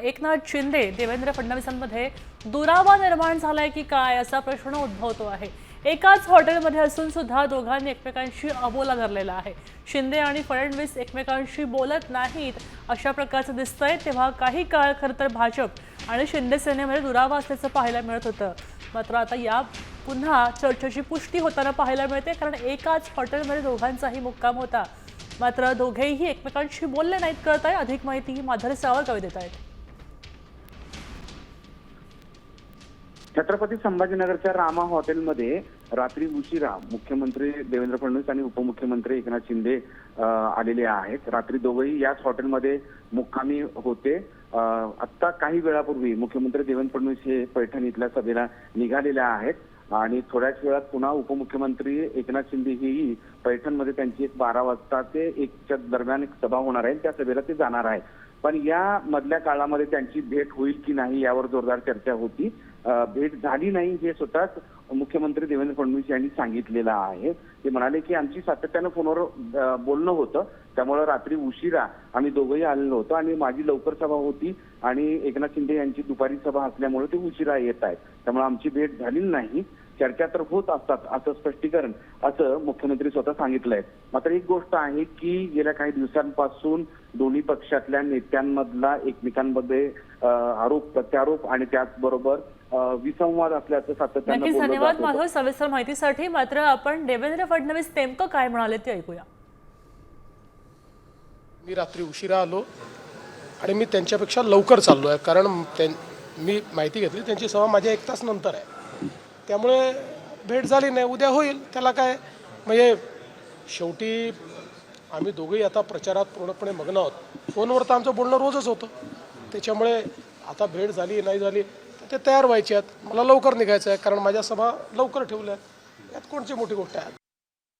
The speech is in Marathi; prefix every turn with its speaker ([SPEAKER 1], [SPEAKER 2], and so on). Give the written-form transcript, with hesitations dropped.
[SPEAKER 1] एकनाथ शिंदे देवेंद्र फडणवीसांमध्ये दुरावा निर्माण झालाय की काय असा प्रश्न उद्भवतो आहे। एकाच हॉटेलमध्ये असून सुद्धा दोघांनी एकमेकांशी अबोला धरलेला आहे। शिंदे आणि फडणवीस एकमेकांशी बोलत नाहीत अशा प्रकारचं दिसतंय। तेव्हा काही काळ खरं तर भाजप आणि शिंदे सेनेमध्ये दुरावा असल्याचं पाहायला मिळत होतं, मात्र आता या पुन्हा चर्चेची पुष्टी होताना पाहायला मिळते, कारण एकाच हॉटेलमध्ये दोघांचाही मुक्काम होता, मात्र दोघेही एकमेकांशी बोलले नाहीत कळत आहे। अधिक माहिती माधुरी सावरकर देत आहेत।
[SPEAKER 2] छत्रपती संभाजीनगरच्या रामा हॉटेलमध्ये रात्री उशिरा मुख्यमंत्री देवेंद्र फडणवीस आणि उपमुख्यमंत्री एकनाथ शिंदे आलेले आहेत। रात्री दोघेही याच हॉटेलमध्ये मुक्कामी होते। आता काही वेळापूर्वी मुख्यमंत्री देवेंद्र फडणवीस हे पैठण इथल्या सभेला निघालेले आहेत आणि थोड्याच वेळात पुन्हा उपमुख्यमंत्री एकनाथ शिंदे ही पैठणमध्ये त्यांची एक 12 वाजता ते 1च्या दरम्यान एक सभा होणार आहे, त्या सभेला ते जाणार आहे। पण या मधल्या काळामध्ये त्यांची भेट होईल की नाही यावर जोरदार चर्चा होती। भेट झाली नाही हे स्वतःच मुख्यमंत्री देवेंद्र फडणवीस यांनी सांगितलेलं आहे। ते म्हणाले की आमची सातत्यानं फोनवर बोलणं होतं, त्यामुळे रात्री उशिरा आम्ही दोघंही आलेलो होतो आणि माझी लवकर सभा होती आणि एकनाथ शिंदे यांची दुपारी सभा असल्यामुळे ते उशिरा येत आहेत, त्यामुळे आमची भेट झालेली नाही। चर्चा तर होत असतात असं स्पष्टीकरण असं मुख्यमंत्री स्वतः सांगितलंय। मात्र एक गोष्ट आहे की गेल्या काही दिवसांपासून दोन्ही पक्षातल्या नेत्यांमधला एकमेकांमध्ये आरोप प्रत्यारोप आणि त्याचबरोबर विसंवाद असल्याचं सातत्यानं बोललं जात
[SPEAKER 1] धन्यवाद
[SPEAKER 2] होतं।
[SPEAKER 1] माधव सविस्तर माहितीसाठी। मात्र आपण देवेंद्र फडणवीस नेमकं काय म्हणाले ते ऐकूया।
[SPEAKER 3] मी रात्री उशिरा आलो आणि मी त्यांच्यापेक्षा लवकर चाललो आहे, कारण मी माहिती घेतली त्यांची सभा माझ्या 1 तास नंतर आहे, त्यामुळे भेट झाली नाही। उद्या होईल, त्याला काय म्हणजे शेवटी आम्ही दोघेही आता प्रचारात पूर्णपणे मग्न आहोत। फोनवर तर आमचं बोलणं रोजच होतं, त्याच्यामुळे आता भेट झाली नाही झाली तर ते तयार व्हायचे आहेत। मला लवकर निघायचं आहे, कारण माझ्या सभा लवकर ठेवल्या आहेत, यात कोणती मोठी गोष्ट आहे।